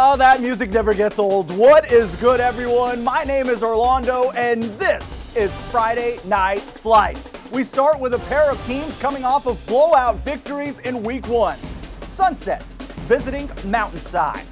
Oh, that music never gets old. What is good, everyone? My name is Orlando, and this is Friday Night Flights. We start with a pair of teams coming off of blowout victories in Week 1. Sunset visiting Mountainside.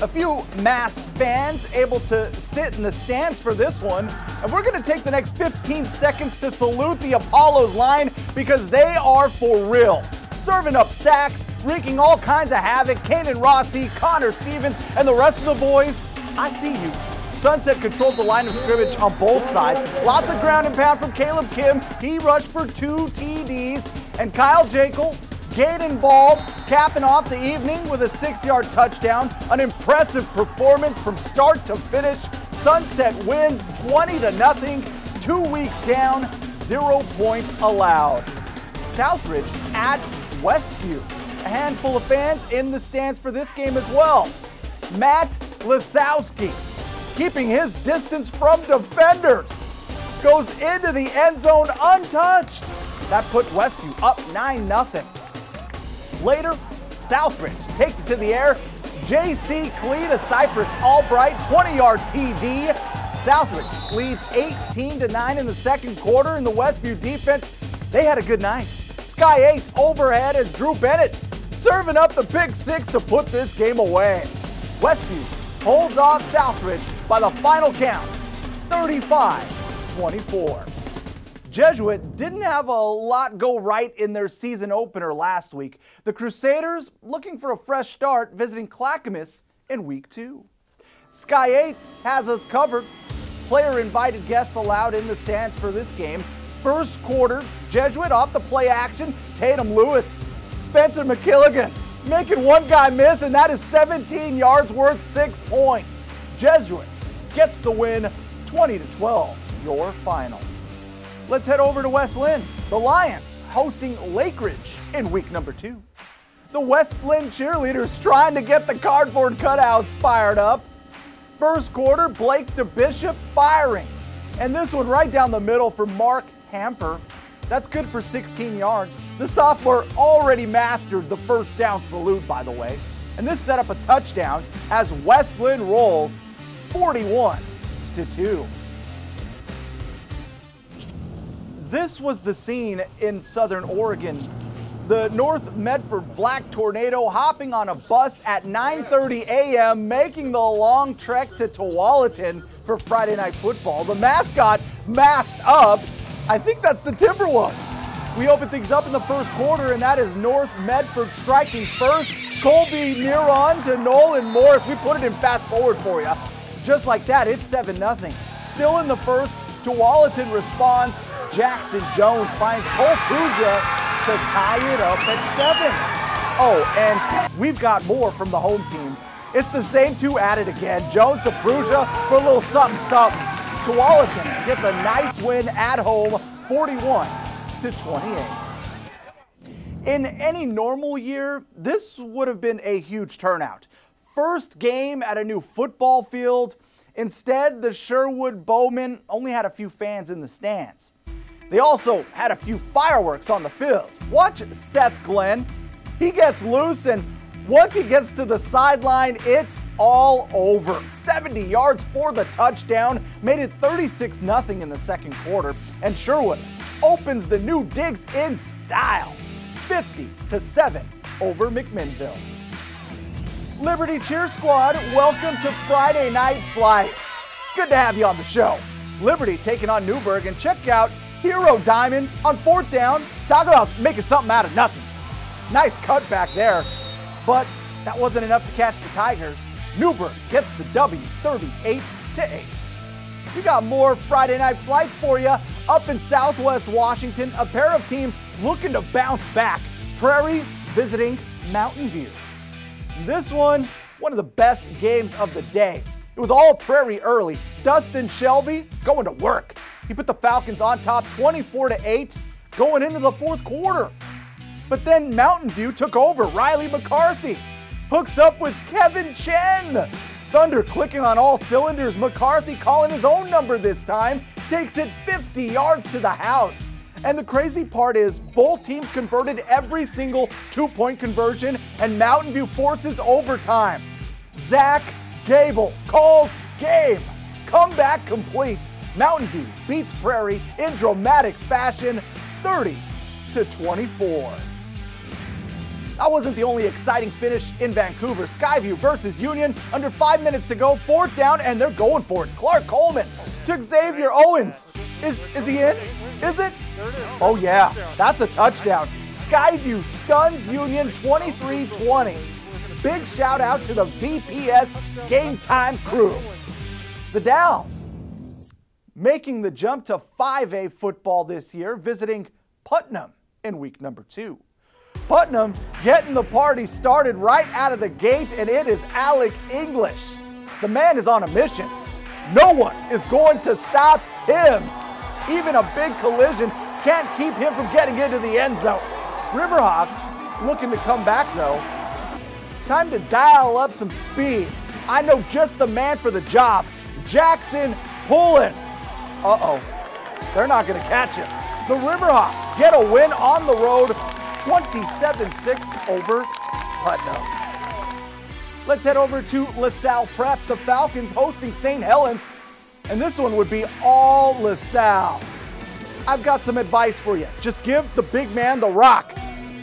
A few masked fans able to sit in the stands for this one, and we're going to take the next 15 seconds to salute the Apollos line because they are for real. Serving up sacks, wreaking all kinds of havoc. Kanan Rossi, Connor Stevens, and the rest of the boys, I see you. Sunset controlled the line of scrimmage on both sides. Lots of ground and pound from Caleb Kim. He rushed for 2 TDs. And Kyle Jekyll, Gaden Ball, capping off the evening with a 6-yard touchdown. An impressive performance from start to finish. Sunset wins 20-0. 2 weeks down, 0 points allowed. Southridge at Westview. A handful of fans in the stands for this game as well. Matt Lisowski, keeping his distance from defenders, goes into the end zone untouched. That put Westview up 9-0. Later, Southridge takes it to the air. J.C. Cleat, a Cypress Albright, 20-yard TD. Southridge leads 18-9 in the second quarter, and the Westview defense, they had a good night. Sky 8 overhead as Drew Bennett serving up the pick 6 to put this game away. Westview holds off Southridge by the final count, 35-24. Jesuit didn't have a lot go right in their season opener last week. The Crusaders looking for a fresh start, visiting Clackamas in Week 2. Sky 8 has us covered. Player-invited guests allowed in the stands for this game. First quarter, Jesuit off the play action. Tatum Lewis, Spencer McKilligan making one guy miss, and that is 17 yards worth 6 points. Jesuit gets the win, 20-12, your final. Let's head over to West Linn. The Lions hosting Lakeridge in week number 2. The West Linn cheerleaders trying to get the cardboard cutouts fired up. First quarter, Blake DeBishop firing. And this one right down the middle for Mark Hamper. That's good for 16 yards. The sophomore already mastered the first down salute, by the way. And this set up a touchdown as West Linn rolls 41-2. This was the scene in Southern Oregon. The North Medford Black Tornado hopping on a bus at 9:30 a.m., making the long trek to Tualatin for Friday Night Football. The mascot masked up. I think that's the Timberwolf. We open things up in the first quarter, and that is North Medford striking first. Colby Neron to Nolan Morris. We put it in fast forward for you. Just like that, it's 7-0. Still in the first, Tualatin responds. Jackson Jones finds Cole Pruja to tie it up at 7. Oh, and we've got more from the home team. It's the same two at it again. Jones to Pruja for a little something-something. Tualatin gets a nice win at home, 41-28. In any normal year, this would have been a huge turnout. First game at a new football field. Instead, the Sherwood Bowmen only had a few fans in the stands. They also had a few fireworks on the field. Watch Seth Glenn. He gets loose, and once he gets to the sideline, it's all over. 70 yards for the touchdown, made it 36-0 in the second quarter, and Sherwood opens the new digs in style, 50-7 over McMinnville. Liberty Cheer Squad, welcome to Friday Night Flights. Good to have you on the show. Liberty taking on Newburgh, and check out Hero Diamond on 4th down. Talk about making something out of nothing. Nice cutback there, but that wasn't enough to catch the Tigers. Newburgh gets the W, 38-8. We got more Friday Night Flights for you. Up in Southwest Washington, a pair of teams looking to bounce back. Prairie visiting Mountain View. This one of the best games of the day. It was all Prairie early. Dustin Shelby going to work. He put the Falcons on top 24-8 going into the fourth quarter. But then Mountain View took over. Riley McCarthy hooks up with Kevin Chen. Thunder clicking on all cylinders. McCarthy calling his own number this time. Takes it 50 yards to the house. And the crazy part is both teams converted every single 2-point conversion, and Mountain View forces overtime. Zach Gable calls game. Comeback complete. Mountain View beats Prairie in dramatic fashion, 30-24. That wasn't the only exciting finish in Vancouver. Skyview versus Union, under 5 minutes to go, 4th down, and they're going for it. Clark Coleman to Xavier Owens. Is he in? Is it? Oh yeah, that's a touchdown. Skyview stuns Union 23-20. Big shout out to the VPS Game Time crew. The Dowls making the jump to 5A football this year, visiting Putnam in week number 2. Putnam getting the party started right out of the gate, and it is Alec English. The man is on a mission. No one is going to stop him. Even a big collision can't keep him from getting into the end zone. Riverhawks looking to come back though. Time to dial up some speed. I know just the man for the job. Jackson Pullen. Uh-oh, they're not gonna catch him. The Riverhawks get a win on the road, 27-6 over Putnam. Let's head over to LaSalle Prep. The Falcons hosting St. Helens, and this one would be all LaSalle. I've got some advice for you. Just give the big man the rock.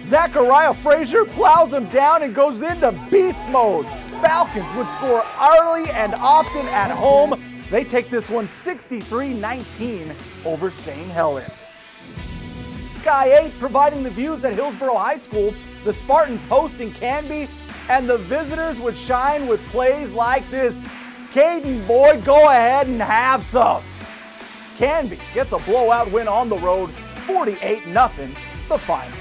Zachariah Frazier plows him down and goes into beast mode. Falcons would score early and often at home. They take this one 63-19 over St. Helens. Sky 8 providing the views at Hillsborough High School. The Spartans hosting Canby, and the visitors would shine with plays like this. Caden Boyd, go ahead and have some. Canby gets a blowout win on the road, 48-0, the final.